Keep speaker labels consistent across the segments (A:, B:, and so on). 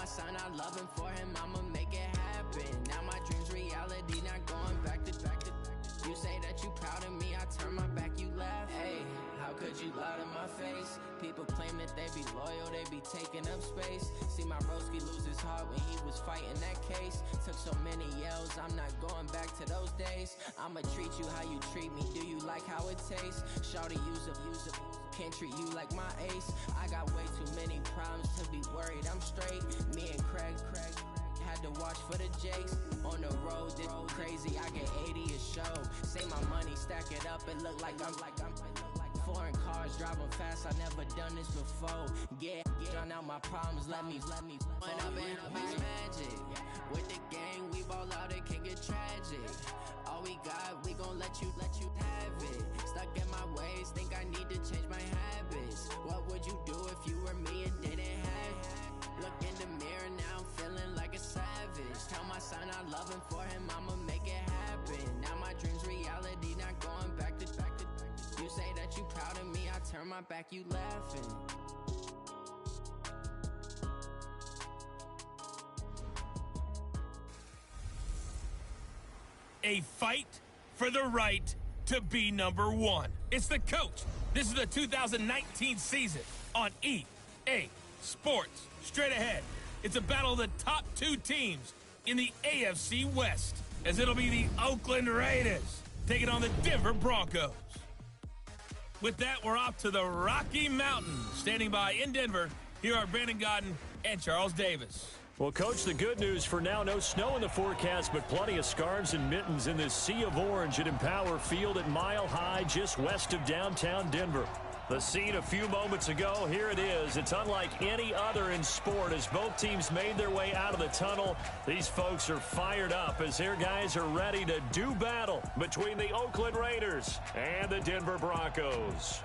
A: son, I love him, for him, I'ma make it happen. Now my dream's reality, not going back to. You say that you proud of me, I turn my back, you laugh. Hey, how could you lie to my face? People claim that they be loyal, they be taking up space. See my broski lose his heart when he was fighting that case. Took so many yells, I'm not going back to those days. I'ma treat you how you treat me, do you like how it tastes? Shawty, use up, can't treat you like my ace. I got way too many problems to be worried, I'm straight. Me and Craig had to watch for the Jakes. On the road, this crazy, I get 80 a show. Say my money, stack it up, it look like I'm foreign cars, driving fast, I never done this before. Get out my problems, let me When up it's magic. With the gang, we ball out, it can get tragic. All we got, we gon' let you have it. Stuck in my ways, think I need to change my habits. What would you do if you were me and didn't have it? Look in the mirror, now I'm feeling like a savage. Tell my son I love him, for him, I'ma make it happen. Now my dream's reality, not going back to. You say that you proud of me, I turn my back, you laughing.
B: A fight for the right to be number one. It's the coach. This is the 2019 season on EA Sports. Straight ahead, it's a battle of the top two teams in the AFC West, as it'll be the Oakland Raiders taking on the Denver Broncos. With that, we're off to the Rocky Mountains. Standing by in Denver, here are Brandon Godden and Charles Davis.
C: Well, Coach, the good news for now, no snow in the forecast, but plenty of scarves and mittens in this sea of orange at Empower Field at Mile High, just west of downtown Denver. The scene a few moments ago, here it is. It's unlike any other in sport as both teams made their way out of the tunnel. These folks are fired up as their guys are ready to do battle between the Oakland Raiders and the Denver Broncos.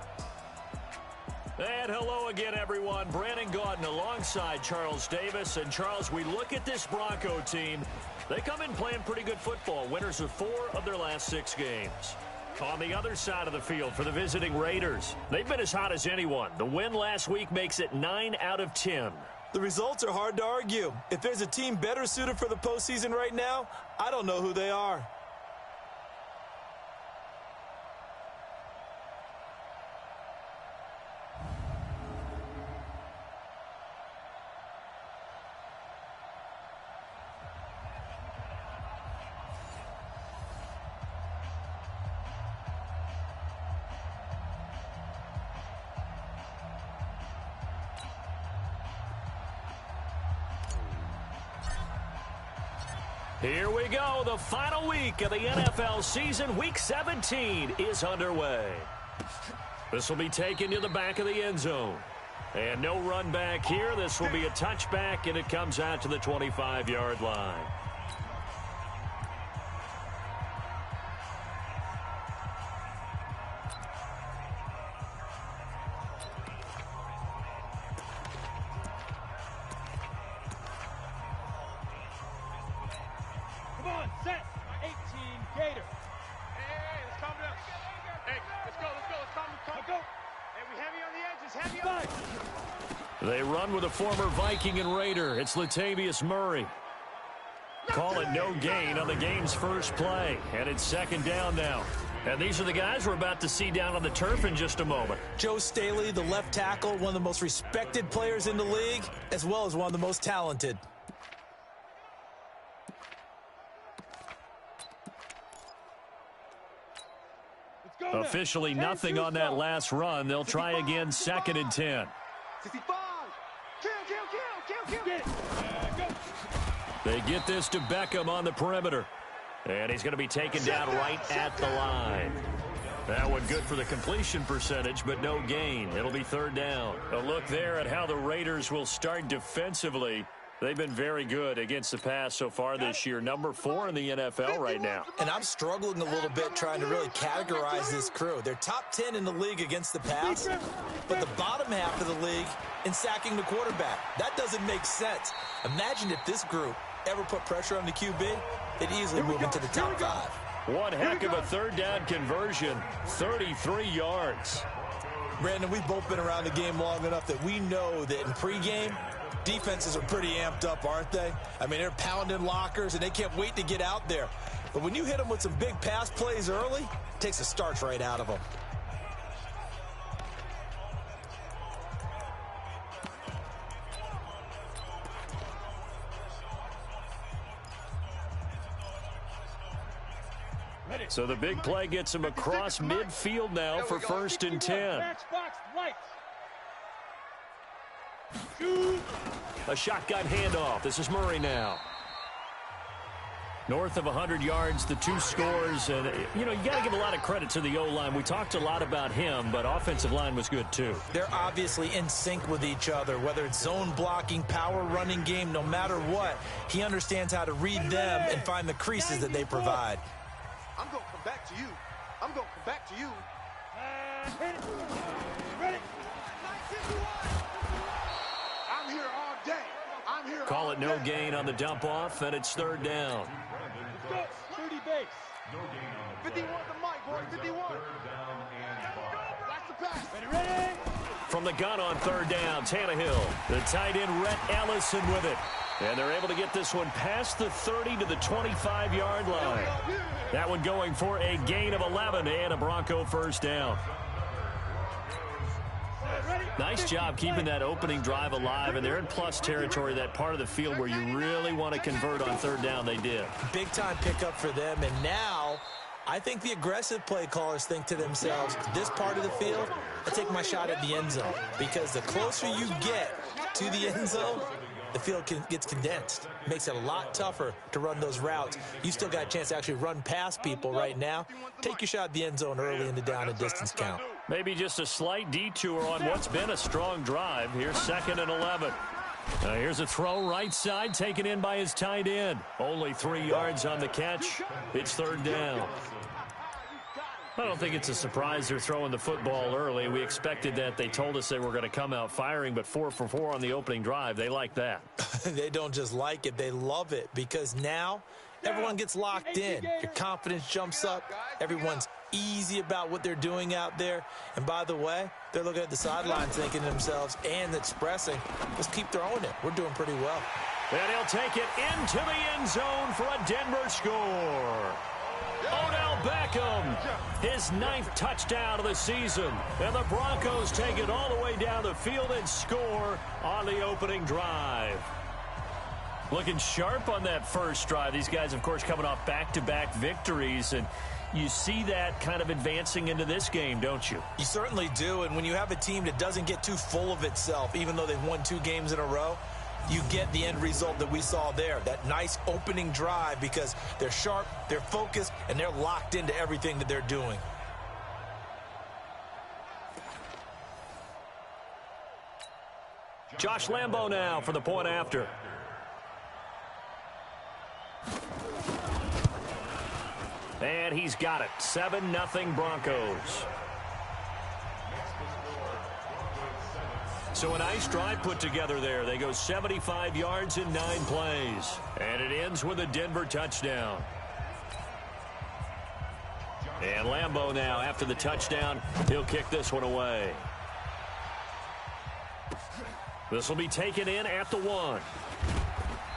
C: And hello again, everyone. Brandon Gaudin alongside Charles Davis. And, Charles, we look at this Bronco team. They come in playing pretty good football. Winners of 4 of their last 6 games. On the other side of the field for the visiting Raiders, they've been as hot as anyone. The win last week makes it 9 out of 10.
D: The results are hard to argue. If there's a team better suited for the postseason right now, I don't know who they are.
C: Here we go. The final week of the NFL season. Week 17 is underway. This will be taken to the back of the end zone. And no run back here. This will be a touchback, and it comes out to the 25-yard line. They run with a former Viking and Raider. It's Latavius Murray. Call it no gain on the game's first play. And it's second down now. And these are the guys we're about to see down on the turf in just a moment.
D: Joe Staley, the left tackle, one of the most respected players in the league, as well as one of the most talented.
C: Officially nothing on that last run. They'll try again, 2nd and 10.
E: 65. Kill.
C: They get this to Beckham on the perimeter. And he's going to be taken down right at the line. That one good for the completion percentage, but no gain. It'll be 3rd down. A look there at how the Raiders will start defensively. They've been very good against the pass so far this year. Number 4 in the NFL right now.
D: And I'm struggling a little bit trying to really categorize this crew. They're top 10 in the league against the pass, but the bottom half of the league in sacking the quarterback. That doesn't make sense. Imagine if this group ever put pressure on the QB, they'd easily move into the top 5.
C: One heck of a 3rd down conversion, 33 yards.
D: Brandon, we've both been around the game long enough that we know that in pregame, Defenses are pretty amped up, aren't they? I mean, they're pounding lockers, and they can't wait to get out there. But when you hit them with some big pass plays early, it takes the starch right out of them.
C: So the big play gets him across midfield now for 1st and 10. A shotgun handoff. This is Murray now. North of 100 yards, the 2 scores. And, you got to give a lot of credit to the O-line. We talked a lot about him, but offensive line was good too.
D: They're obviously in sync with each other, whether it's zone blocking, power running game, no matter what. He understands how to read them and find the creases that they provide.
E: I'm going to come back to you. I'm going to come back to you. Hit it. Ready? I'm here all day. I'm here
C: Call
E: all
C: it no
E: day.
C: gain on the dump off, and it's 3rd down.
E: Let's go. 30 base. 51 the mic, boys. 51. That's the pass. Ready?
C: From the gun on 3rd down, Tannehill. The tight end, Rhett Ellison with it. And they're able to get this one past the 30 to the 25-yard line. That one going for a gain of 11 and a Bronco 1st down. Nice job keeping that opening drive alive, and they're in plus territory, that part of the field where you really want to convert on 3rd down. They did.
D: Big-time pickup for them, and now I think the aggressive play callers think to themselves, this part of the field, I take my shot at the end zone, because the closer you get to the end zone, the field gets condensed. Makes it a lot tougher to run those routes. You still got a chance to actually run past people right now. Take your shot at the end zone early in the down and distance count.
C: Maybe just a slight detour on what's been a strong drive. Here's 2nd and 11. Here's a throw right side taken in by his tight end. Only 3 yards on the catch. It's 3rd down. I don't think it's a surprise they're throwing the football early. We expected that. They told us they were going to come out firing, but 4 for 4 on the opening drive. They like that.
D: They don't just like it. They love it, because now everyone gets locked in. Your confidence jumps up. Everyone's easy about what they're doing out there. And by the way, they're looking at the sidelines thinking to themselves and expressing, let's keep throwing it. We're doing pretty well.
C: And he'll take it into the end zone for a Denver score. Odell Beckham, his 9th touchdown of the season. And the Broncos take it all the way down the field and score on the opening drive. Looking sharp on that first drive. These guys, of course, coming off back-to-back victories. And you see that kind of advancing into this game, don't you?
D: You certainly do. And when you have a team that doesn't get too full of itself, even though they've won 2 games in a row, you get the end result that we saw there, that nice opening drive, because they're sharp, they're focused, and they're locked into everything that they're doing.
C: Josh Lambo now for the point after. And he's got it. 7-0 Broncos. So a nice drive put together there. They go 75 yards in 9 plays. And it ends with a Denver touchdown. And Lambo now, after the touchdown, he'll kick this one away. This will be taken in at the 1.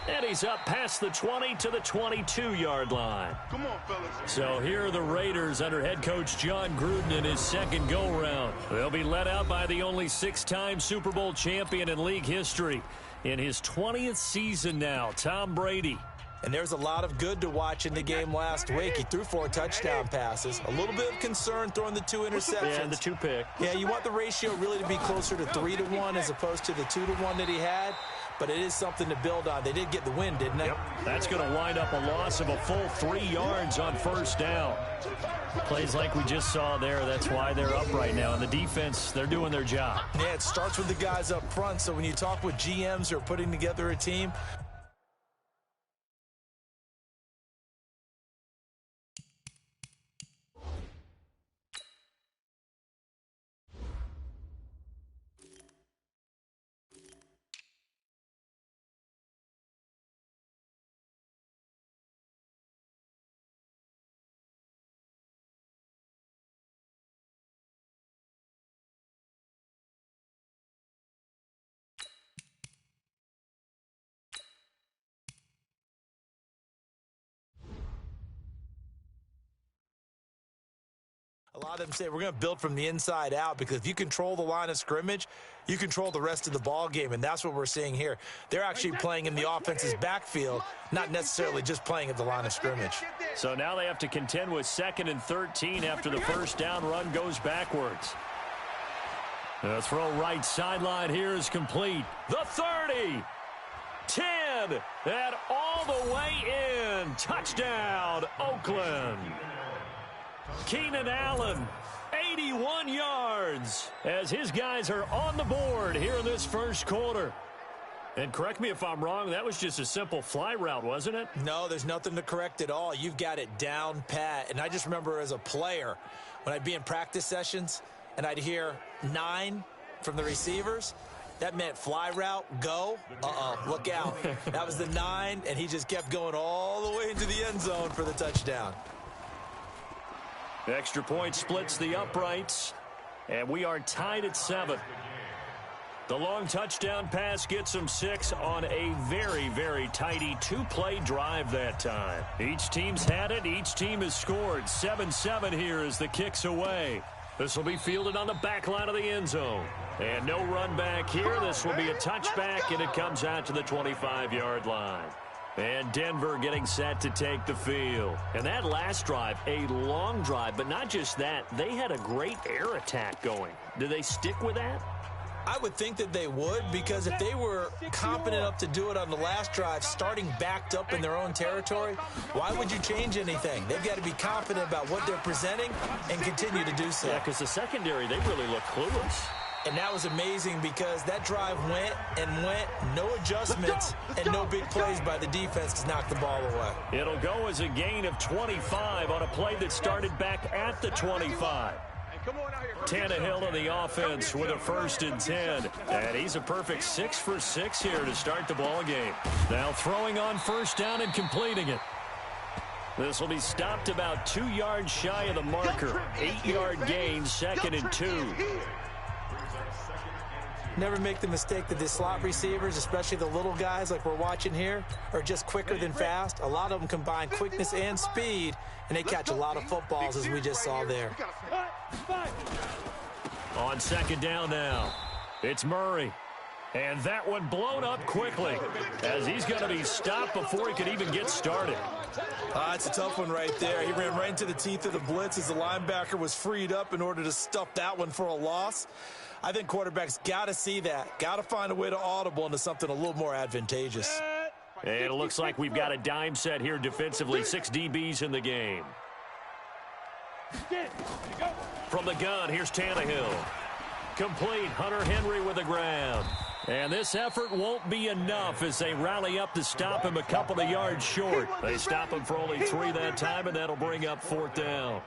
C: And he's up past the 20 to the 22-yard line.
E: Come on, fellas.
C: So here are the Raiders under head coach John Gruden in his 2nd go-round. They'll be led out by the only 6-time Super Bowl champion in league history. In his 20th season now, Tom Brady.
D: And there's a lot of good to watch in the game last week. He threw 4 touchdown passes. A little bit of concern throwing the 2 interceptions.
C: Yeah, and the 2 pick.
D: Yeah, you want the ratio really to be closer to 3-1 as opposed to the 2-1 that he had. But it is something to build on. They did get the win, didn't they?
C: Yep. That's going to wind up a loss of a full 3 yards on 1st down. Plays like we just saw there. That's why they're up right now. And the defense, they're doing their job.
D: Yeah, it starts with the guys up front. So when you talk with GMs who are putting together a team, A lot of them say we're going to build from the inside out because if you control the line of scrimmage, you control the rest of the ball game, and that's what we're seeing here. They're actually playing in the offense's backfield, not necessarily just playing at the line of scrimmage.
C: So now they have to contend with 2nd and 13 after the first down run goes backwards. The throw right sideline here is complete. The 30, 10, and all the way in. Touchdown, Oakland. Keenan Allen, 81 yards, as his guys are on the board here in this first quarter. And correct me if I'm wrong, that was just a simple fly route, wasn't it?
D: No, there's nothing to correct at all. You've got it down pat. And I just remember as a player, when I'd be in practice sessions and I'd hear 9 from the receivers, that meant fly route, go, look out. That was the 9, and he just kept going all the way into the end zone for the touchdown.
C: Extra point splits the uprights, and we are tied at 7. The long touchdown pass gets them 6 on a very, very tidy 2-play drive that time. Each team's had it. Each team has scored. 7-7 here as the kick's away. This will be fielded on the back line of the end zone. And no run back here. This will be a touchback, and it comes out to the 25-yard line. And Denver getting set to take the field. And that last drive, a long drive, but not just that. They had a great air attack going. Do they stick with that?
D: I would think that they would, because if they were competent enough to do it on the last drive, starting backed up in their own territory, why would you change anything? They've got to be confident about what they're presenting and continue to do so.
C: Yeah, because the secondary, they really look clueless.
D: And that was amazing because that drive went and went, no adjustments, and no big plays by the defense to knock the ball away.
C: It'll go as a gain of 25 on a play that started back at the 25. Tannehill on the offense with a 1st and 10. And he's a perfect 6 for 6 here to start the ball game. Now throwing on first down and completing it. This will be stopped about 2 yards shy of the marker. 8-yard gain, 2nd and 2.
D: Never make the mistake that the slot receivers, especially the little guys like we're watching here, are just quicker than fast. A lot of them combine quickness and speed, and they catch a lot of footballs, as we just saw there.
C: On 2nd down now, it's Murray. And that one blown up quickly, as he's going to be stopped before he could even get started.
D: It's a tough one right there. He ran right into the teeth of the blitz as the linebacker was freed up in order to stuff that one for a loss. I think quarterbacks got to see that. Got to find a way to audible into something a little more advantageous.
C: And it looks like we've got a dime set here defensively. 6 DBs in the game. From the gun, here's Tannehill. Complete. Hunter Henry with the ground. And this effort won't be enough as they rally up to stop him a couple of yards short. They stop him for only 3 that time, and that'll bring up 4th down.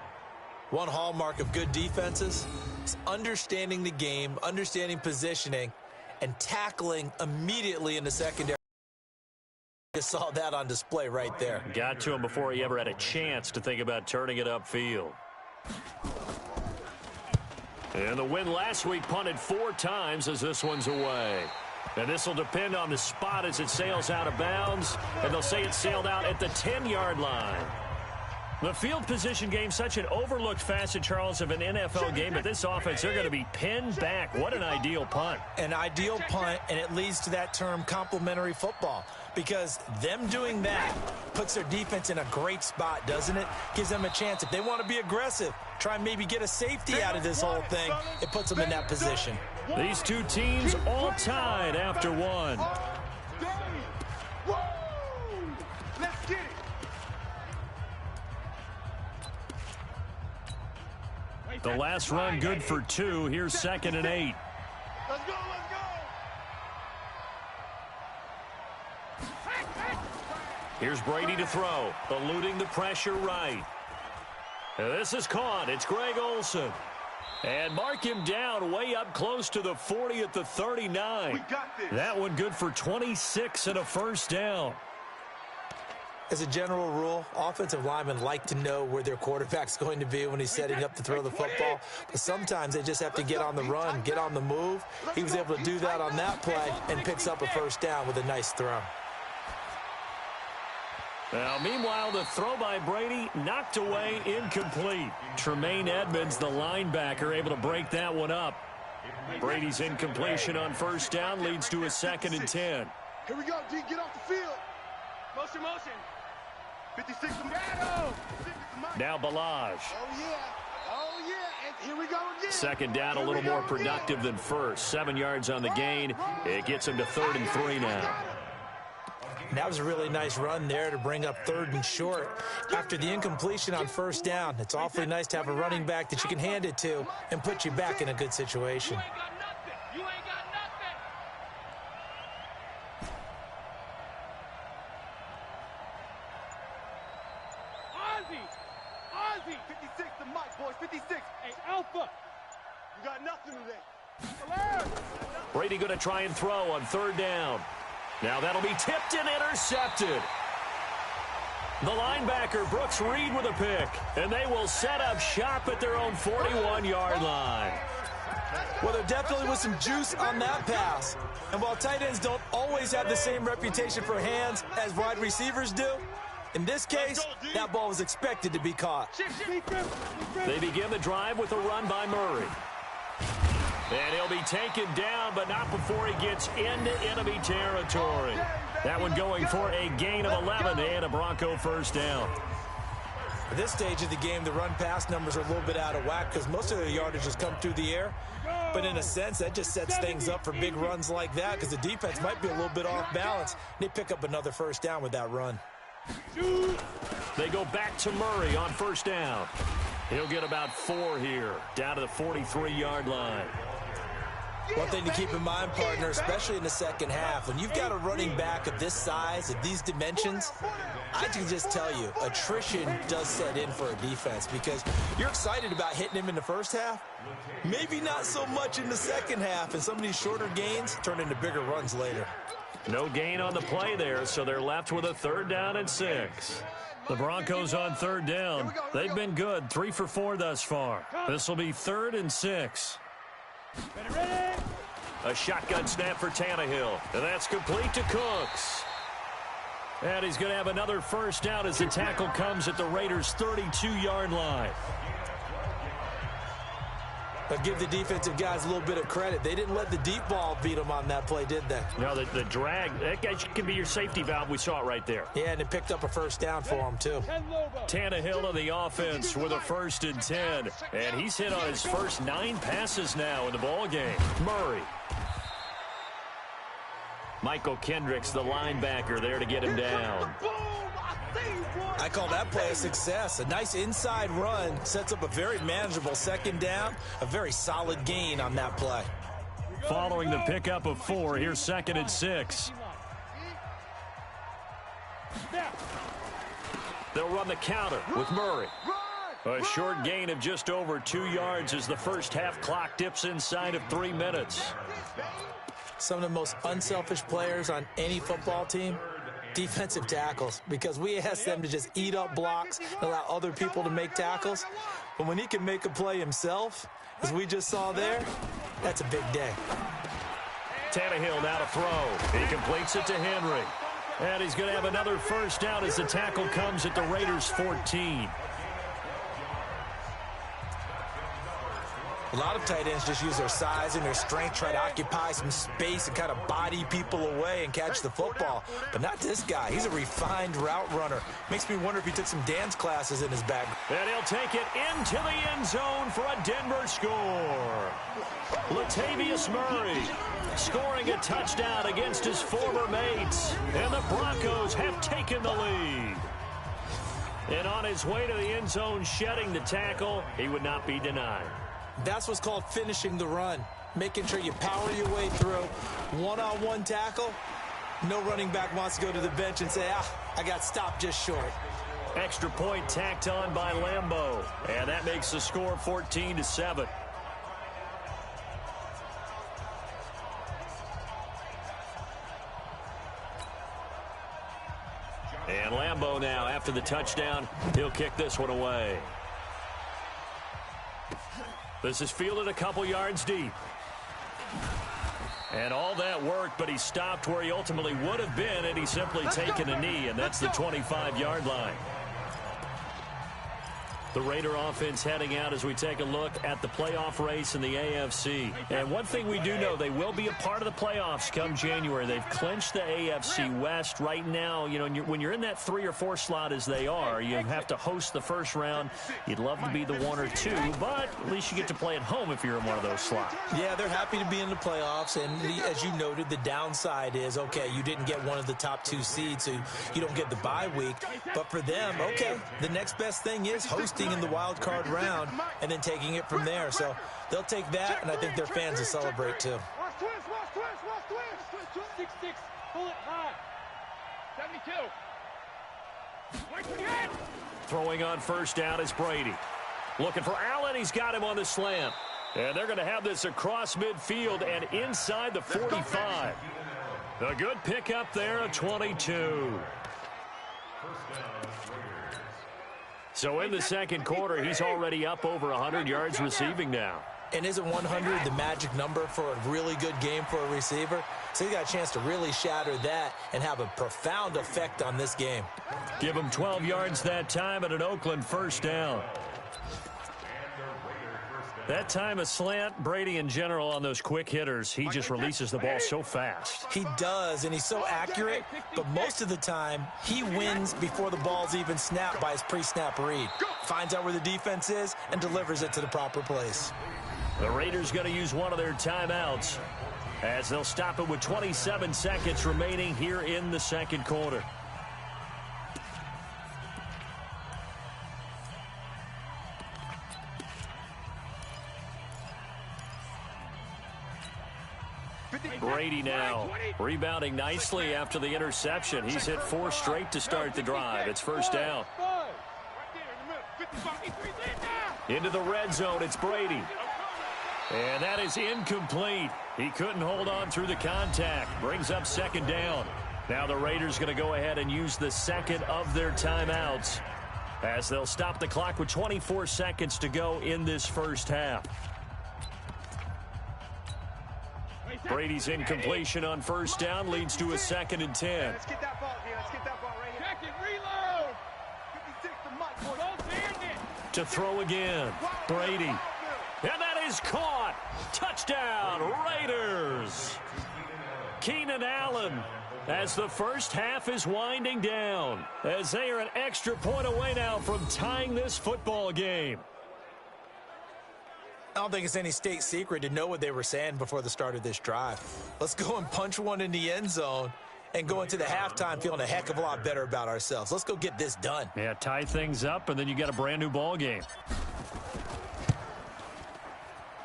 D: One hallmark of good defenses is understanding the game, understanding positioning, and tackling immediately in the secondary. Just saw that on display right there.
C: Got to him before he ever had a chance to think about turning it upfield. And the win last week punted 4 times as this one's away. And this will depend on the spot as it sails out of bounds. And they'll say it sailed out at the 10-yard line. The field position game, such an overlooked facet, Charles, of an NFL game. But this offense, they're going to be pinned back. What an ideal punt.
D: An ideal punt, and it leads to that term complementary football. Because them doing that puts their defense in a great spot, doesn't it? Gives them a chance. If they want to be aggressive, try and maybe get a safety out of this whole thing, it puts them in that position.
C: These two teams all tied after one.
E: Let's get it.
C: The last run good for 2. Here's 2nd and 8.
E: Let's go, let's go.
C: Here's Brady to throw, eluding the pressure right. And this is caught. It's Greg Olsen. And mark him down way up close to the 40 at the 39.
E: We got this.
C: That one good for 26 and a 1st down.
D: As a general rule, offensive linemen like to know where their quarterback's going to be when he's setting up to throw the football. But sometimes they just have to get on the run, get on the move. He was able to do that on that play and picks up a 1st down with a nice throw.
C: Now, meanwhile, the throw by Brady knocked away, incomplete. Tremaine Edmonds, the linebacker, able to break that one up. Brady's incompletion on first down leads to a 2nd and 10.
E: Here we go, D. Get off the field.
F: Motion, motion.
E: 56 to
C: Now Balaj.
E: Oh, yeah. Oh, yeah. And here we go again.
C: 2nd down, a little more productive than first. 7 yards on the gain. It gets him to 3rd and 3 now.
D: That was a really nice run there to bring up 3rd and short. After the incompletion on first down, it's awfully nice to have a running back that you can hand it to and put you back in a good situation.
F: You ain't got nothing. You ain't got nothing.
E: Ozzy. 56 to Mike, boys. 56.
F: Hey, Alpha.
E: You got nothing today.
C: Brady going to try and throw on 3rd down. Now that'll be tipped and intercepted. The linebacker, Brooks Reed, with a pick. And they will set up shop at their own 41-yard line.
D: Well, there definitely was some juice on that pass. And while tight ends don't always have the same reputation for hands as wide receivers do, in this case, that ball was expected to be caught.
C: They begin the drive with a run by Murray. And he'll be taken down, but not before he gets into enemy territory. That one going for a gain of 11 and a Bronco first down.
D: At this stage of the game, the run-pass numbers are a little bit out of whack because most of their yardage has come through the air. But in a sense, that just sets things up for big runs like that because the defense might be a little bit off balance. They pick up another first down with that run.
C: They go back to Murray on first down. He'll get about 4 here, down to the 43-yard line.
D: One thing to keep in mind, partner, especially in the second half, when you've got a running back of this size, of these dimensions, I can just tell you, attrition does set in for a defense because you're excited about hitting him in the first half. Maybe not so much in the second half, and some of these shorter gains turn into bigger runs later.
C: No gain on the play there, so they're left with a 3rd down and 6. The Broncos on 3rd down. They've been good, 3 for 4 thus far. This will be 3rd and 6. A shotgun snap for Tannehill, and that's complete to Cooks. And he's going to have another first down as the tackle comes at the Raiders' 32-yard line.
D: But give the defensive guys a little bit of credit. They didn't let the deep ball beat them on that play, did they?
C: No, the drag, that can be your safety valve. We saw it right there.
D: Yeah, and it picked up a first down for them, too.
C: Tannehill on the offense with a 1st and 10. And he's hit on his first 9 passes now in the ball game. Murray. Michael Kendricks, the linebacker, there to get him down.
D: I call that play a success. A nice inside run sets up a very manageable 2nd down, a very solid gain on that play.
C: Following the pickup of 4, here's 2nd and 6. They'll run the counter with Murray. A short gain of just over 2 yards as the first half clock dips inside of 3 minutes.
D: Some of the most unselfish players on any football team, defensive tackles, because we ask them to just eat up blocks and allow other people to make tackles. But when he can make a play himself, as we just saw there, that's a big day.
C: Tannehill now to throw. He completes it to Henry. And he's going to have another first down as the tackle comes at the Raiders' 14.
D: A lot of tight ends just use their size and their strength, try to occupy some space and kind of body people away and catch the football. But not this guy. He's a refined route runner. Makes me wonder if he took some dance classes in his bag.
C: And he'll take it into the end zone for a Denver score. Latavius Murray scoring a touchdown against his former mates. And the Broncos have taken the lead. And on his way to the end zone, shedding the tackle, he would not be denied.
D: That's what's called finishing the run. Making sure you power your way through. One-on-one tackle. No running back wants to go to the bench and say, I got stopped just short.
C: Extra point tacked on by Lambeau. And that makes the score 14-7. And Lambeau now, after the touchdown, he'll kick this one away. This is fielded a couple yards deep. And all that worked, but he stopped where he ultimately would have been had he simply taken a knee, and that's the 25-yard line. The Raider offense heading out as we take a look at the playoff race in the AFC. And one thing we do know, they will be a part of the playoffs come January. They've clinched the AFC West right now. You know, when you're in that 3 or 4 slot as they are, you have to host the first round. You'd love to be the 1 or 2, but at least you get to play at home if you're in one of those slots.
D: Yeah, they're happy to be in the playoffs, and as you noted, the downside is, okay, you didn't get one of the top 2 seeds, so you don't get the bye week. But for them, okay, the next best thing is hosting in the wild card round and then taking it from there. So they'll take that, and I think their fans will celebrate too.
F: Watch twist. 6-6. Pull it high. 72.
C: Throwing on first down is Brady. Looking for Allen. He's got him on the slant. And they're going to have this across midfield and inside the 45. A good pickup there, a 22. So in the second quarter, he's already up over 100 yards receiving now.
D: And isn't 100 the magic number for a really good game for a receiver? So he got a chance to really shatter that and have a profound effect on this game.
C: Give him 12 yards that time at an Oakland first down. That time a slant. Brady in general on those quick hitters, he just releases the ball so fast.
D: He does, and he's so accurate, but most of the time he wins before the ball's even snapped by his pre-snap read. Finds out where the defense is and delivers it to the proper place.
C: The Raiders going to use one of their timeouts as they'll stop it with 27 seconds remaining here in the second quarter. Brady now rebounding nicely after the interception. He's hit 4 straight to start the drive. It's first down. Into the red zone, it's Brady. And that is incomplete. He couldn't hold on through the contact. Brings up second down. Now the Raiders going to go ahead and use the second of their timeouts as they'll stop the clock with 24 seconds to go in this first half. Brady's incompletion on first down leads to a 2nd and 10.
F: Let's get that ball here. Let's get that ball right here. Check it, reload. 56 the mic.
C: To throw again, Brady. And that is caught. Touchdown, Raiders. Keenan Allen as the first half is winding down, as they are an extra point away now from tying this football game.
D: I don't think it's any state secret to know what they were saying before the start of this drive. Let's go and punch one in the end zone and go into the halftime feeling a heck of a lot better about ourselves. Let's go get this done.
C: Yeah, tie things up, and then you get a brand new ball game.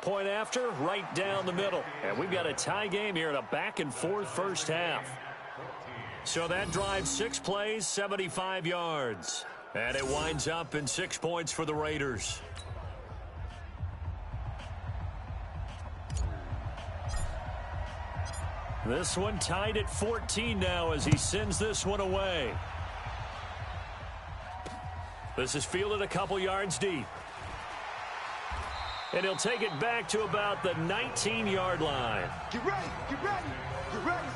C: Point after, right down the middle. And we've got a tie game here in a back-and-forth first half. So that drive, 6 plays, 75 yards. And it winds up in 6 points for the Raiders. This one tied at 14 now as he sends this one away. This is fielded a couple yards deep. And he'll take it back to about the 19-yard line.
E: Get ready, get ready, get ready.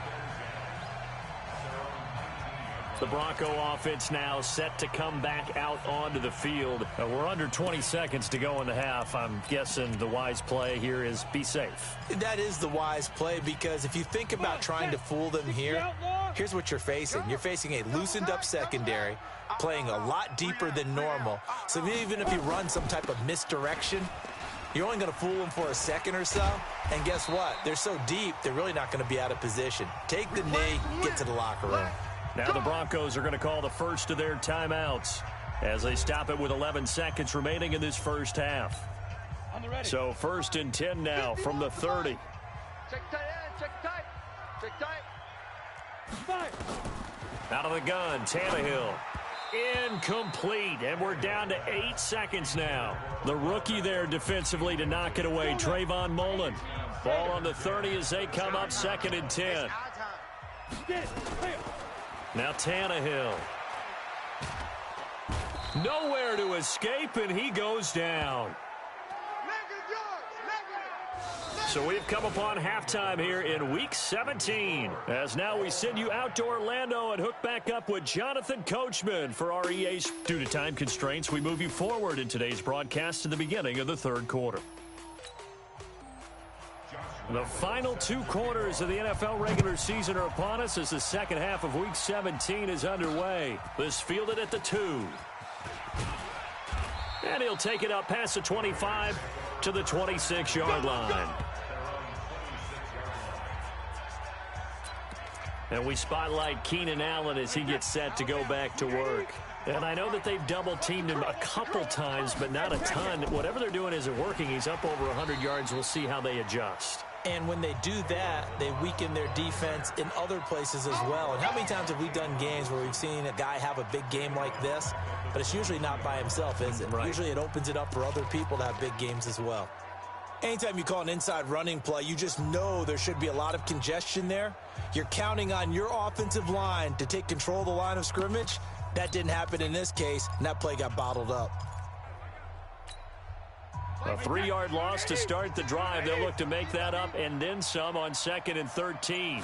C: The Bronco offense now set to come back out onto the field. We're under 20 seconds to go in the half. I'm guessing the wise play here is be safe.
D: That is the wise play, because if you think about trying to fool them here, here's what you're facing. You're facing a loosened up secondary, playing a lot deeper than normal. So even if you run some type of misdirection, you're only going to fool them for a second or so. And guess what? They're so deep, they're really not going to be out of position. Take the knee, get to the locker room.
C: Now the Broncos are going to call the first of their timeouts as they stop it with 11 seconds remaining in this first half. So 1st and 10 now from the 30.
F: Check tight end, check tight. Check tight.
C: Out of the gun, Tannehill. Incomplete, and we're down to 8 seconds now. The rookie there defensively to knock it away, Trayvon Mullen. Ball on the 30 as they come up 2nd and 10. Now Tannehill. Nowhere to escape, and he goes down. So we've come upon halftime here in Week 17. As now we send you out to Orlando and hook back up with Jonathan Coachman for our EA. Due to time constraints, we move you forward in today's broadcast to the beginning of the third quarter. The final 2 quarters of the NFL regular season are upon us as the second half of Week 17 is underway. This fielded at the 2. And he'll take it up past the 25 to the 26-yard line. And we spotlight Keenan Allen as he gets set to go back to work. And I know that they've double-teamed him a couple times, but not a ton. Whatever they're doing isn't working. He's up over 100 yards. We'll see how they adjust.
D: And when they do that, they weaken their defense in other places as well. And how many times have we done games where we've seen a guy have a big game like this, but it's usually not by himself, is it?
C: Right.
D: Usually it opens it up for other people to have big games as well. Anytime you call an inside running play, you just know there should be a lot of congestion there. You're counting on your offensive line to take control of the line of scrimmage. That didn't happen in this case, and that play got bottled up.
C: A 3-yard loss to start the drive. They'll look to make that up and then some on 2nd and 13.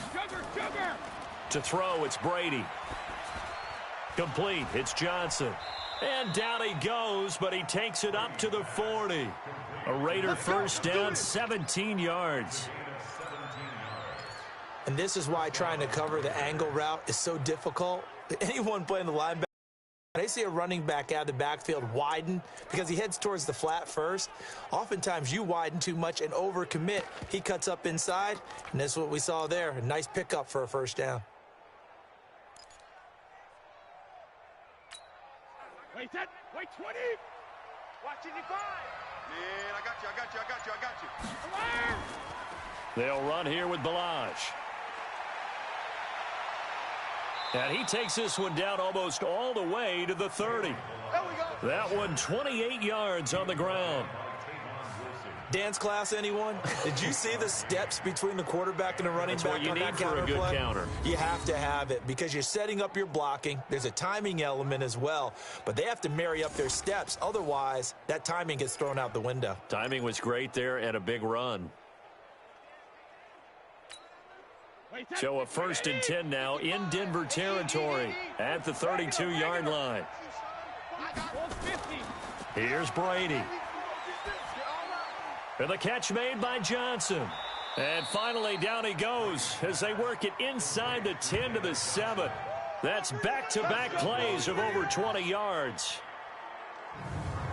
C: To throw, it's Brady. Complete, it's Johnson. And down he goes, but he takes it up to the 40. A Raider first down, 17 yards.
D: And this is why trying to cover the angle route is so difficult. Anyone playing the linebacker, they see a running back out of the backfield widen because he heads towards the flat first. Oftentimes you widen too much and overcommit. He cuts up inside, and that's what we saw there. A nice pickup for a first down.
E: Wait 10, wait 20. Watch it, 5. Man, I got you.
C: They'll run here with Balaj. And he takes this one down almost all the way to the 30.
E: There we go.
C: That one 28 yards on the ground.
D: Dance class, anyone? Did you see the steps between the quarterback and the running
C: That's
D: back
C: what you
D: on
C: need
D: that
C: for
D: counter
C: a good
D: play?
C: counter.
D: You have to have it because you're setting up your blocking. There's a timing element as well, but they have to marry up their steps. Otherwise, that timing gets thrown out the window.
C: Timing was great there and a big run. So a 1st and 10 now in Denver territory at the 32-yard line. Here's Brady. And the catch made by Johnson. And finally down he goes as they work it inside the 10 to the 7. That's back-to-back plays of over 20 yards.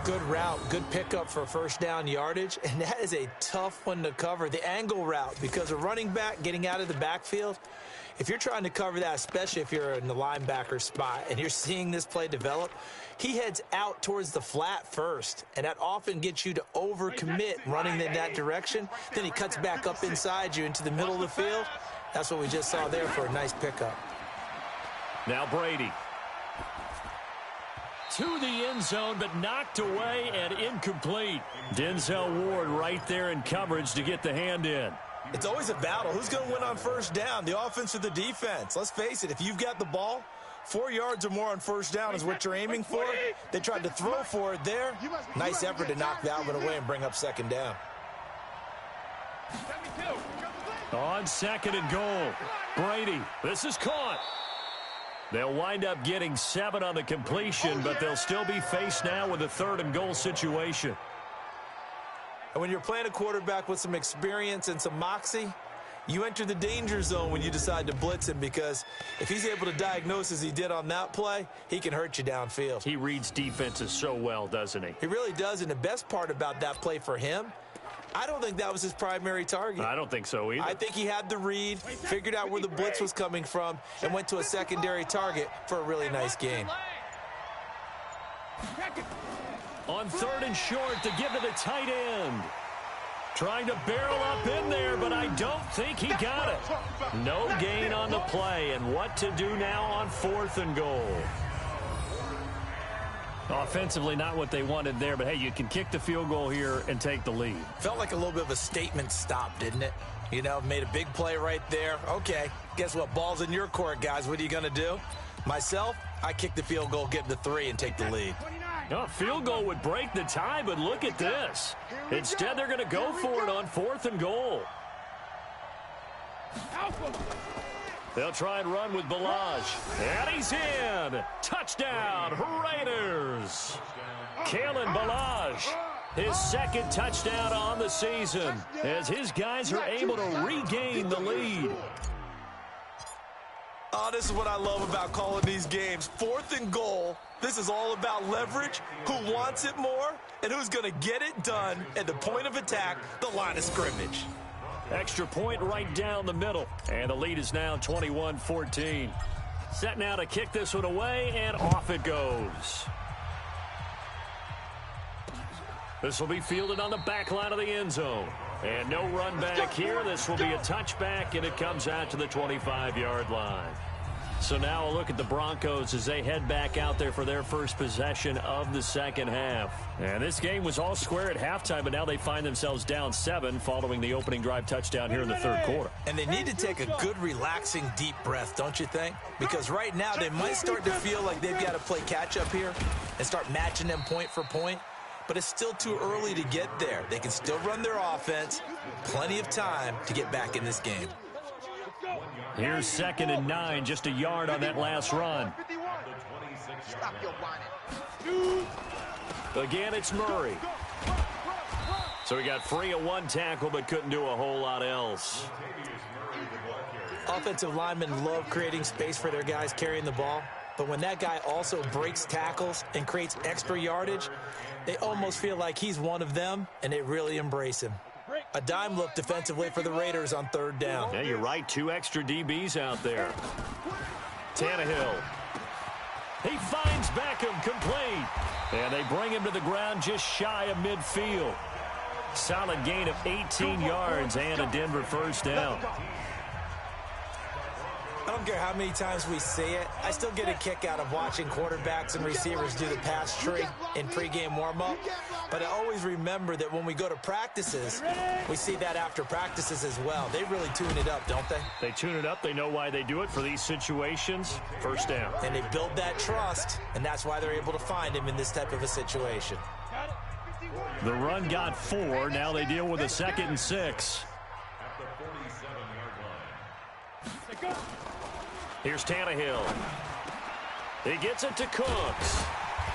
D: Good route, good pickup for first down yardage, and that is a tough one to cover, the angle route, because a running back getting out of the backfield, if you're trying to cover that, especially if you're in the linebacker spot and you're seeing this play develop, he heads out towards the flat first, and that often gets you to overcommit running in that direction. Then he cuts back up inside you into the middle of the field. That's what we just saw there for a nice pickup.
C: Now Brady. To the end zone, but knocked away and incomplete. Denzel Ward right there in coverage to get the hand in.
D: It's always a battle. Who's going to win on first down, the offense or the defense? Let's face it, if you've got the ball, 4 yards or more on first down is what you're aiming for. They tried to throw for it there. Nice effort to knock that one away and bring up second down.
C: On 2nd and goal. Brady, this is caught. They'll wind up getting 7 on the completion, but they'll still be faced now with a 3rd and goal situation.
D: And when you're playing a quarterback with some experience and some moxie, you enter the danger zone when you decide to blitz him, because if he's able to diagnose as he did on that play, he can hurt you downfield.
C: He reads defenses so well, doesn't he?
D: He really does, and the best part about that play for him, I don't think that was his primary target.
C: I don't think so either.
D: I think he had the read, figured out where the blitz was coming from, and went to a secondary target for a really nice game.
C: On 3rd and short to give to the tight end. Trying to barrel up in there, but I don't think he got it. No gain on the play, and what to do now on 4th and goal. Offensively, not what they wanted there, but hey, you can kick the field goal here and take the lead.
D: Felt like a little bit of a statement stop, didn't it? You know, made a big play right there. Okay, guess what? Ball's in your court, guys. What are you going to do? Myself, I kick the field goal, get the 3, and take the lead.
C: A field goal would break the tie, but look at this. Instead, they're going to go for it on 4th and goal. They'll try and run with Balaj. And he's in. Touchdown, Raiders. Kalen Balaj, his second touchdown on the season, as his guys are able to regain the lead.
D: Oh, this is what I love about calling these games. 4th and goal. This is all about leverage, who wants it more, and who's going to get it done at the point of attack, the line of scrimmage.
C: Extra point right down the middle, and the lead is now 21-14. Set now to kick this one away, and off it goes. This will be fielded on the back line of the end zone. And no run back here. This will be a touchback, and it comes out to the 25-yard line. So now a look at the Broncos as they head back out there for their first possession of the second half. And this game was all square at halftime, but now they find themselves down 7 following the opening drive touchdown here in the third quarter.
D: And they need to take a good, relaxing, deep breath, don't you think? Because right now they might start to feel like they've got to play catch-up here and start matching them point for point. But it's still too early to get there. They can still run their offense. Plenty of time to get back in this game.
C: Here's 2nd and 9, just a yard on that last run. Again, it's Murray. So he got free of one tackle, but couldn't do a whole lot else.
D: Offensive linemen love creating space for their guys carrying the ball. But when that guy also breaks tackles and creates extra yardage, they almost feel like he's one of them, and they really embrace him. A dime look defensively for the Raiders on 3rd down.
C: Yeah, you're right. 2 extra DBs out there. Tannehill. He finds Beckham complete. And they bring him to the ground just shy of midfield. Solid gain of 18 yards and a Denver first down.
D: I don't care how many times we see it. I still get a kick out of watching quarterbacks and receivers do the pass tree in pregame warm-up. But I always remember that when we go to practices, we see that after practices as well. They really tune it up, don't they?
C: They tune it up. They know why they do it for these situations. First down.
D: And they build that trust, and that's why they're able to find him in this type of a situation.
C: The run got 4. Now they deal with a 2nd and 6. Here's Tannehill. He gets it to Cooks.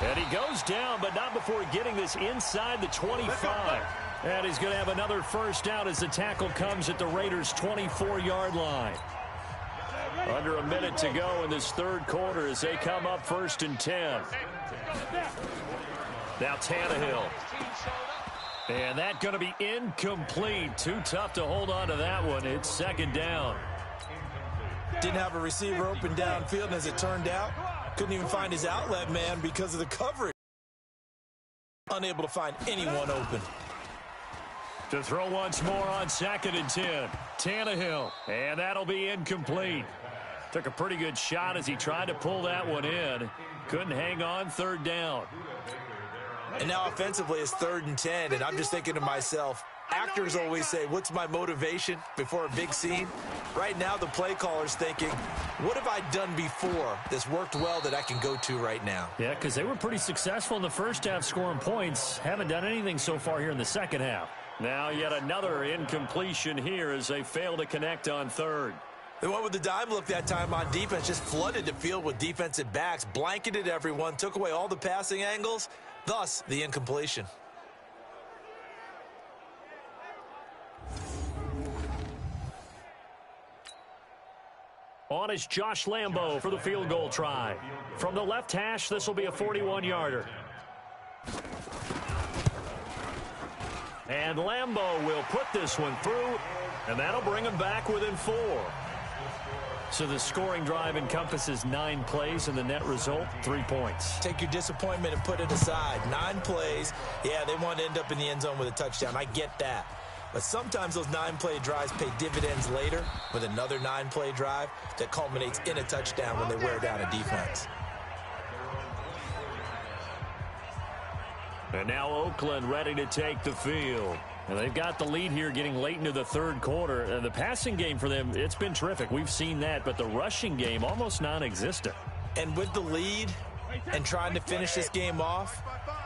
C: And he goes down, but not before getting this inside the 25. And he's going to have another first down as the tackle comes at the Raiders' 24-yard line. Under a minute to go in this third quarter as they come up 1st and 10. Now Tannehill. And that's going to be incomplete. Too tough to hold on to that one. It's 2nd down.
D: Didn't have a receiver open downfield, and as it turned out, couldn't even find his outlet man because of the coverage. Unable to find anyone open.
C: To throw once more on 2nd and 10. Tannehill, and that'll be incomplete. Took a pretty good shot as he tried to pull that one in. Couldn't hang on 3rd down.
D: And now offensively it's 3rd and 10, and I'm just thinking to myself, actors always say, what's my motivation before a big scene? Right now the play caller's thinking, what have I done before that's worked well that I can go to right now?
C: Yeah, because they were pretty successful in the first half scoring points. Haven't done anything so far here in the second half. Now yet another incompletion here as they fail to connect on 3rd.
D: They went with the dime look that time on defense, just flooded the field with defensive backs, blanketed everyone, took away all the passing angles, thus the incompletion.
C: On is Josh Lambo for the field goal try. From the left hash, this will be a 41-yarder. And Lambo will put this one through, and that'll bring him back within 4. So the scoring drive encompasses 9 plays, and the net result, 3 points.
D: Take your disappointment and put it aside. 9 plays. Yeah, they want to end up in the end zone with a touchdown. I get that. But sometimes those 9-play drives pay dividends later with another 9-play drive that culminates in a touchdown when they wear down a defense.
C: And now Oakland ready to take the field. And they've got the lead here getting late into the third quarter. And the passing game for them, it's been terrific. We've seen that. But the rushing game, almost non-existent.
D: And with the lead, and trying to finish this game off,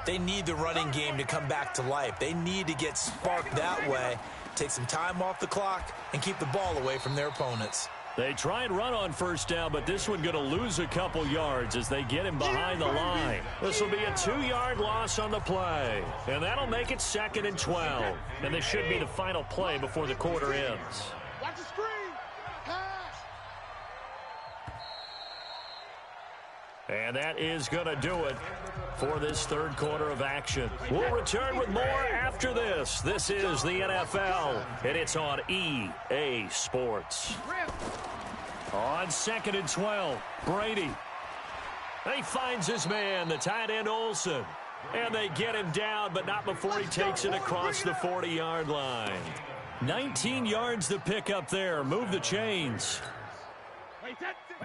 D: they need the running game to come back to life. They need to get sparked that way, take some time off the clock, and keep the ball away from their opponents.
C: They try and run on first down, but this one going to lose a couple yards as they get him behind the line. This will be a 2-yard loss on the play, and that'll make it 2nd and 12. And this should be the final play before the quarter ends.
E: Watch the screen. Pass.
C: And that is going to do it for this third quarter of action. We'll return with more after this. This is the NFL, and it's on EA Sports. On 2nd and 12, Brady. He finds his man, the tight end Olsen. And they get him down, but not before he takes it across the 40-yard line. 19 yards to pick up there. Move the chains.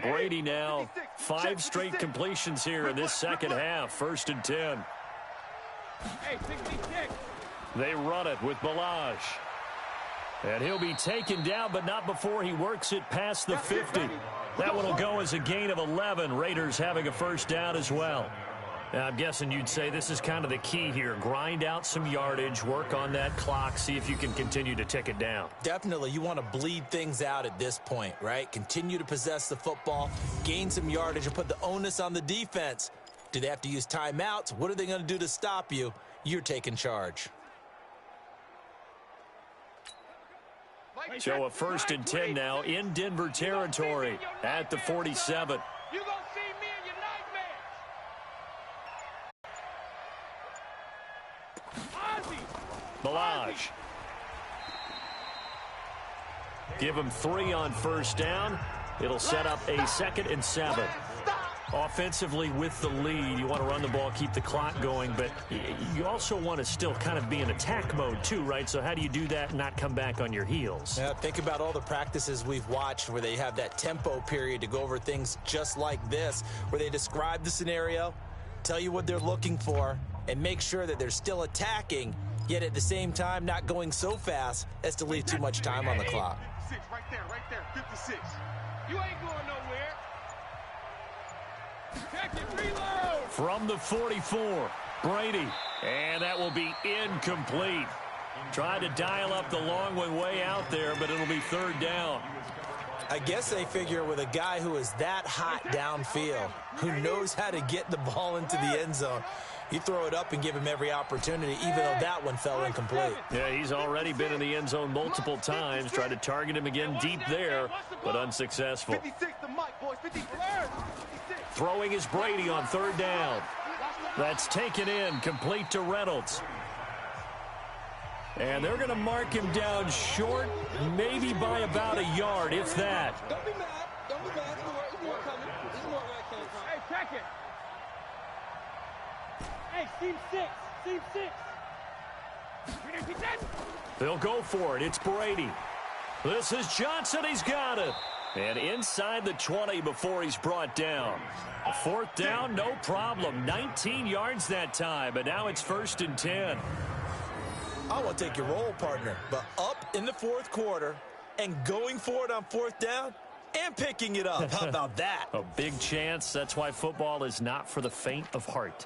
C: Brady now 5 straight completions here in this second half. 1st and 10. They run it with Balaj. And he'll be taken down, but not before he works it past the 50. That one will go as a gain of 11. Raiders having a first down as well. Now, I'm guessing you'd say this is kind of the key here. Grind out some yardage, work on that clock, see if you can continue to tick it down.
D: Definitely. You want to bleed things out at this point, right? Continue to possess the football, gain some yardage, and put the onus on the defense. Do they have to use timeouts? What are they going to do to stop you? You're taking charge.
C: So a 1st and 10 now in Denver territory at the 47.
E: You gonna see me in your nightmares.
C: Balaj. Give him 3 on first down. It'll set up a 2nd and 7. Offensively with the lead, you want to run the ball, keep the clock going, but you also want to still kind of be in attack mode too, right? So how do you do that and not come back on your heels?
D: Yeah, think about all the practices we've watched where they have that tempo period to go over things just like this, where they describe the scenario, tell you what they're looking for, and make sure that they're still attacking, yet at the same time not going so fast as to leave too much time on the clock.
E: 56, right there, 56. You ain't going nowhere.
C: From the 44, Brady. And that will be incomplete. Tried to dial up the long one way out there, but it'll be 3rd down.
D: I guess they figure with a guy who is that hot downfield, who knows how to get the ball into the end zone, you throw it up and give him every opportunity, even though that one fell incomplete.
C: Yeah, he's already been in the end zone multiple times. Tried to target him again deep there, but unsuccessful.
E: 56 the mic, boys. 56.
C: Throwing is Brady on 3rd down. That's taken in, complete to Reynolds. And they're going to mark him down short, maybe by about a yard, if that.
F: Don't be mad. Don't be mad. There's more coming. There's more where I came from.
E: Hey, check it. Hey, team 6. Team 6.
C: They'll go for it. It's Brady. This is Johnson. He's got it. And inside the 20 before he's brought down. 4th down, no problem. 19 yards that time, but now it's 1st and 10.
D: I want to take your role, partner, but up in the 4th quarter and going for it on 4th down and picking it up. How about that?
C: A big chance. That's why football is not for the faint of heart.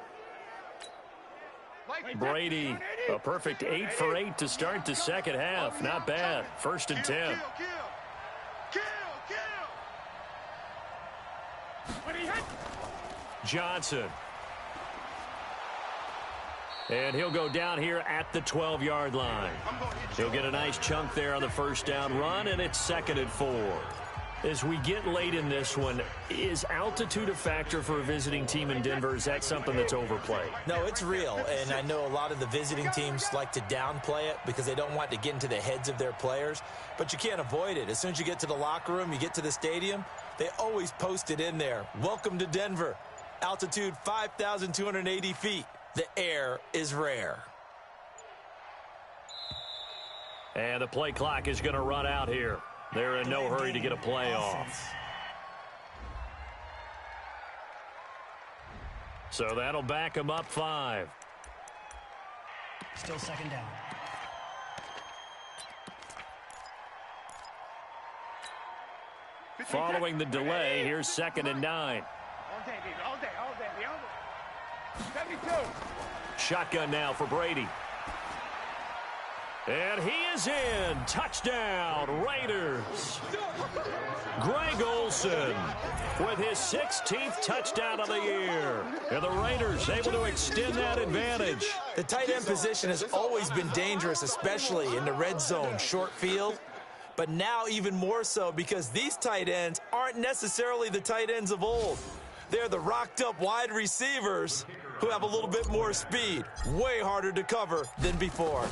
C: Brady, a perfect 8 for 8 to start the second half. Not bad. 1st and 10. Johnson. And he'll go down here at the 12-yard line. He'll get a nice chunk there on the first down run, and it's 2nd and 4. As we get late in this one, is altitude a factor for a visiting team in Denver? Is that something that's overplayed?
D: No, it's real, and I know a lot of the visiting teams like to downplay it because they don't want to get into the heads of their players, but you can't avoid it. As soon as you get to the locker room, you get to the stadium, they always post it in there. Welcome to Denver. Altitude 5,280 feet. The air is rare.
C: And the play clock is going to run out here. They're in no hurry to get a play off. So that'll back them up 5.
G: Still 2nd down.
C: Following the delay, here's 2nd and 9.
E: All day, baby. All day.
C: Shotgun now for Brady. And he is in. Touchdown, Raiders. Greg Olsen with his 16th touchdown of the year. And the Raiders able to extend that advantage.
D: The tight end position has always been dangerous, especially in the red zone, short field. But now even more so because these tight ends aren't necessarily the tight ends of old. They're the rocked-up wide receivers who have a little bit more speed. Way harder to cover than before.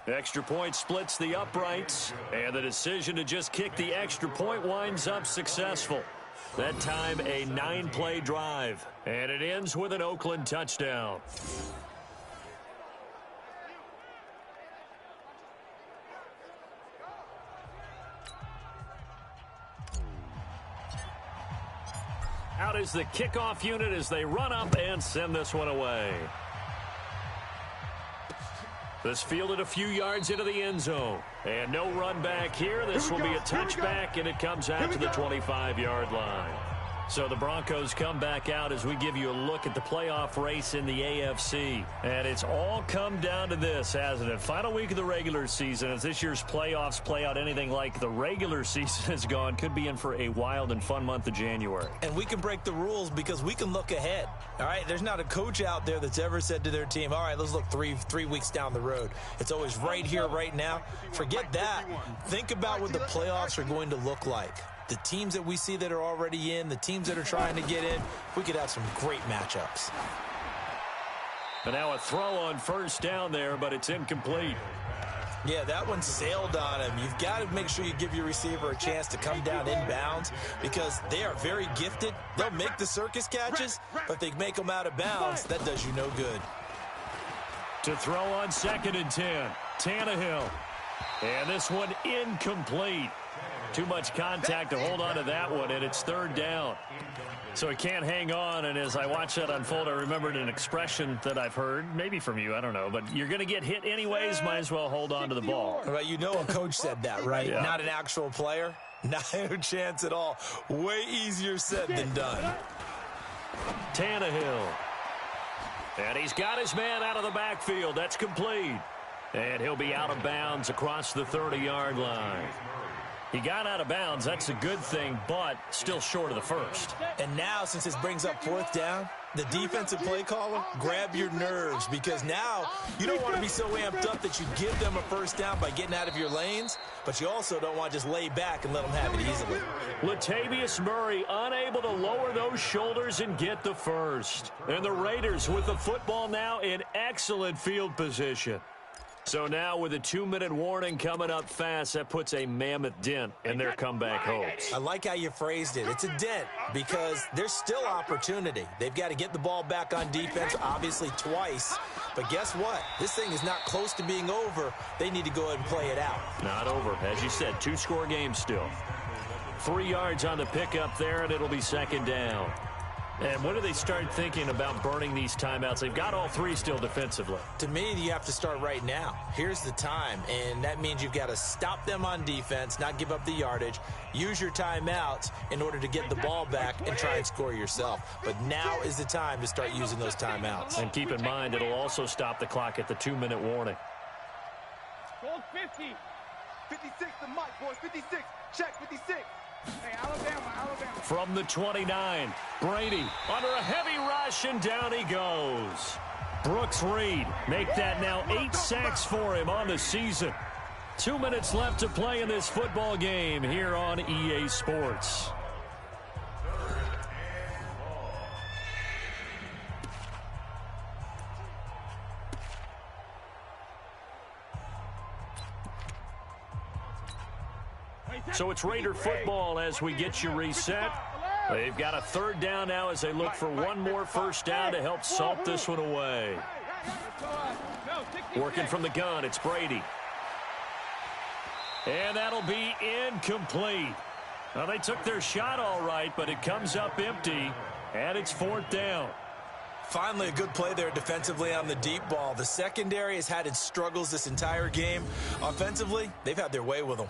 C: Extra point splits the uprights, and the decision to just kick the extra point winds up successful. That time, a 9-play drive, and it ends with an Oakland touchdown. Out is the kickoff unit as they run up and send this one away. This fielded a few yards into the end zone. And no run back here. This will be a touchback, and it comes out to the 25-yard line. So the Broncos come back out as we give you a look at the playoff race in the AFC. And it's all come down to this, hasn't it? Final week of the regular season. As this year's playoffs play out anything like the regular season has gone, could be in for a wild and fun month of January.
D: And we can break the rules because we can look ahead. All right, there's not a coach out there that's ever said to their team, all right, let's look three weeks down the road. It's always right here, right now. Forget that. Think about what the playoffs are going to look like. The teams that we see that are already in, the teams that are trying to get in, we could have some great matchups.
C: And now a throw on first down there, but it's incomplete.
D: Yeah, that one sailed on him. You've got to make sure you give your receiver a chance to come down inbounds because they are very gifted. They'll make the circus catches, but if they make them out of bounds, that does you no good.
C: To throw on 2nd and 10, Tannehill. And this one incomplete. Too much contact to hold on to that one, and it's 3rd down. So he can't hang on, and as I watch that unfold, I remembered an expression that I've heard, maybe from you, I don't know, but you're going to get hit anyways, might as well hold on to the ball.
D: Right, you know a coach said that, right?
C: Yeah.
D: Not an actual player. Not a chance at all. Way easier said than done.
C: Tannehill. And he's got his man out of the backfield. That's complete. And he'll be out of bounds across the 30-yard line. He got out of bounds. That's a good thing, but still short of the first.
D: And now, since this brings up 4th down, the defensive play caller, grab your nerves because now you don't want to be so amped up that you give them a first down by getting out of your lanes, but you also don't want to just lay back and let them have it easily.
C: Latavius Murray unable to lower those shoulders and get the first. And the Raiders with the football now in excellent field position. So now with a 2-minute warning coming up fast, that puts a mammoth dent in their comeback hopes.
D: I like how you phrased it. It's a dent because there's still opportunity. They've got to get the ball back on defense, obviously twice. But guess what? This thing is not close to being over. They need to go ahead and play it out.
C: Not over. As you said, 2-score game still. 3 yards on the pickup there, and it'll be 2nd down. And when do they start thinking about burning these timeouts? They've got all 3 still defensively.
D: To me, you have to start right now. Here's the time, and that means you've got to stop them on defense, not give up the yardage, use your timeouts in order to get the ball back and try and score yourself. But now is the time to start using those timeouts.
C: And keep in mind, it'll also stop the clock at the 2-minute warning.
F: Goal 50. 56, the mic, boys. 56. Check, 56. Hey, Alabama.
C: From the 29, Brady under a heavy rush, and down he goes. Brooks Reed make that now 8 sacks for him on the season. 2 minutes left to play in this football game here on EA Sports. So it's Raider football as we get you reset. They've got a 3rd down now as they look for one more first down to help salt this one away. Working from the gun, it's Brady. And that'll be incomplete. Well, they took their shot all right, but it comes up empty, and it's 4th down.
D: Finally, a good play there defensively on the deep ball. The secondary has had its struggles this entire game. Offensively, they've had their way with them.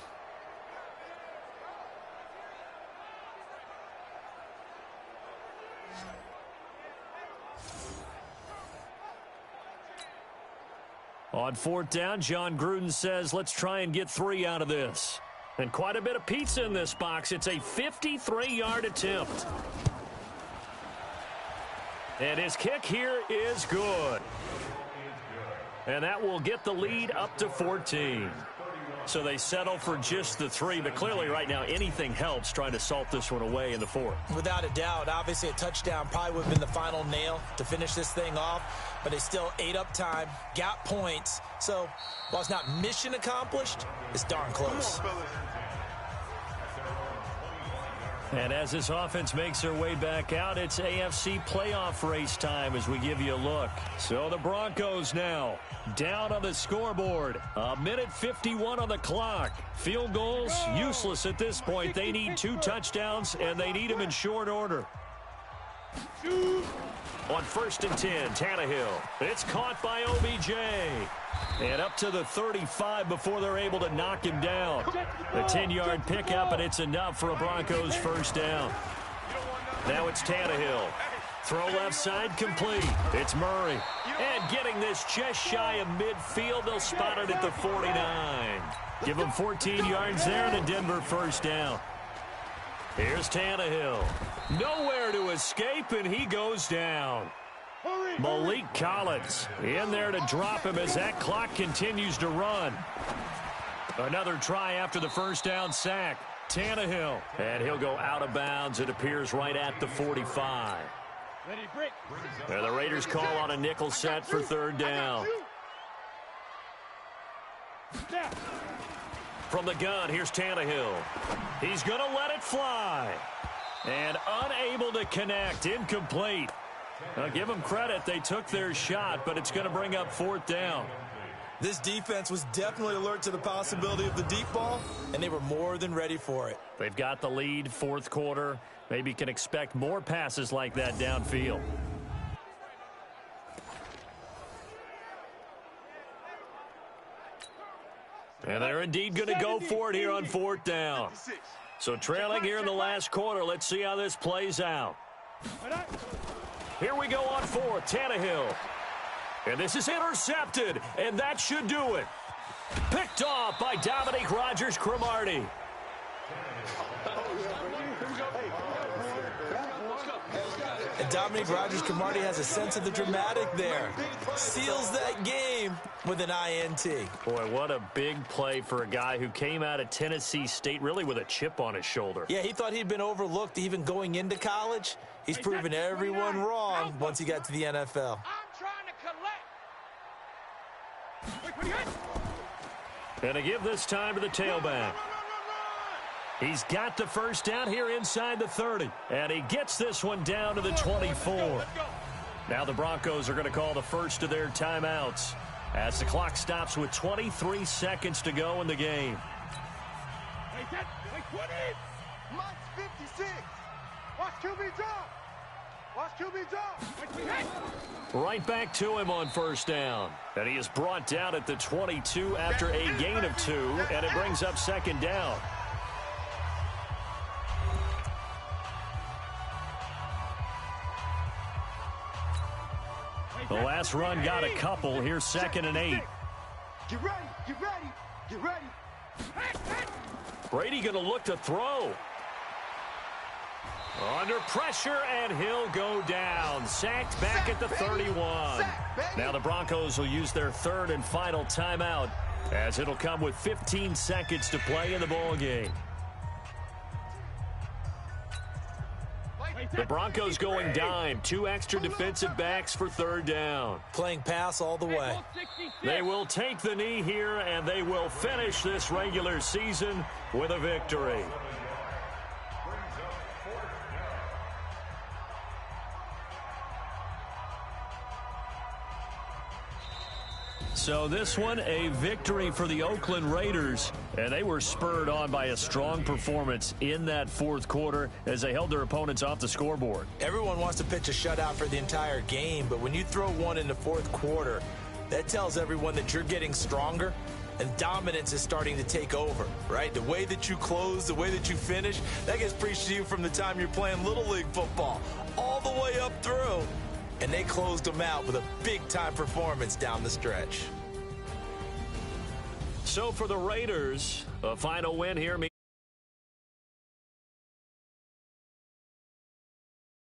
C: On 4th down, John Gruden says, let's try and get 3 out of this. And quite a bit of pizza in this box. It's a 53-yard attempt. And his kick here is good. And that will get the lead up to 14. So they settle for just the 3, but clearly right now anything helps trying to salt this one away in the 4th.
D: Without a doubt, obviously a touchdown probably would have been the final nail to finish this thing off, but they still ate up time, got points. So while it's not mission accomplished, it's darn close.
C: And as this offense makes their way back out, it's AFC playoff race time as we give you a look. So the Broncos now down on the scoreboard. 1:51 on the clock. Field goals useless at this point. They need 2 touchdowns, and they need them in short order. On 1st and 10, Tannehill. It's caught by OBJ. And up to the 35 before they're able to knock him down. The 10-yard pickup, and it's enough for a Broncos first down. Now it's Tannehill. Throw left side complete. It's Murray. And getting this just shy of midfield. They'll spot it at the 49. Give him 14 yards there and a Denver first down. Here's Tannehill. Nowhere to escape, and he goes down. Malik Collins in there to drop him as that clock continues to run. Another try after the first down sack. Tannehill. And he'll go out of bounds. It appears right at the 45. And the Raiders call on a nickel set for 3rd down. From the gun, here's Tannehill. He's going to let it fly. And unable to connect. Incomplete. Now, give them credit. They took their shot, but it's going to bring up 4th down.
D: This defense was definitely alert to the possibility of the deep ball, and they were more than ready for it.
C: They've got the lead, 4th quarter. Maybe can expect more passes like that downfield. And they're indeed going to go for it here on 4th down. So trailing here in the last quarter. Let's see how this plays out. Here we go on 4th. Tannehill. And this is intercepted. And that should do it. Picked off by Dominique Rodgers-Cromartie.
D: And Dominique Rodgers-Cromartie has a sense of the dramatic there. Seals that game with an INT.
C: Boy, what a big play for a guy who came out of Tennessee State really with a chip on his shoulder.
D: Yeah, he thought he'd been overlooked even going into college. He's proven everyone wrong once he got to the NFL.
C: And to give this time to the tailback. He's got the first down here inside the 30. And he gets this one down to the 24. Now the Broncos are going to call the first of their timeouts as the clock stops with 23 seconds to go in the game.
F: Mike's 56. Watch QB drop. Watch QB drop.
C: Right back to him on first down. And he is brought down at the 22 after a gain of 2. And it brings up 2nd down. The last run got a couple. Here's 2nd and 8.
F: Get ready, get ready, get ready.
C: Brady going to look to throw. Under pressure, and he'll go down. Sacked back at the 31. Now the Broncos will use their 3rd and final timeout as it'll come with 15 seconds to play in the ballgame. The Broncos going dime. 2 extra defensive backs for 3rd down.
D: Playing pass all the way.
C: They will take the knee here, and they will finish this regular season with a victory. So this one, a victory for the Oakland Raiders, and they were spurred on by a strong performance in that 4th quarter as they held their opponents off the scoreboard.
D: Everyone wants to pitch a shutout for the entire game, but when you throw one in the 4th quarter, that tells everyone that you're getting stronger and dominance is starting to take over, right? The way that you close, the way that you finish, that gets preached to you from the time you're playing Little League football all the way up through. And they closed them out with a big-time performance down the stretch.
C: So for the Raiders, a final win here.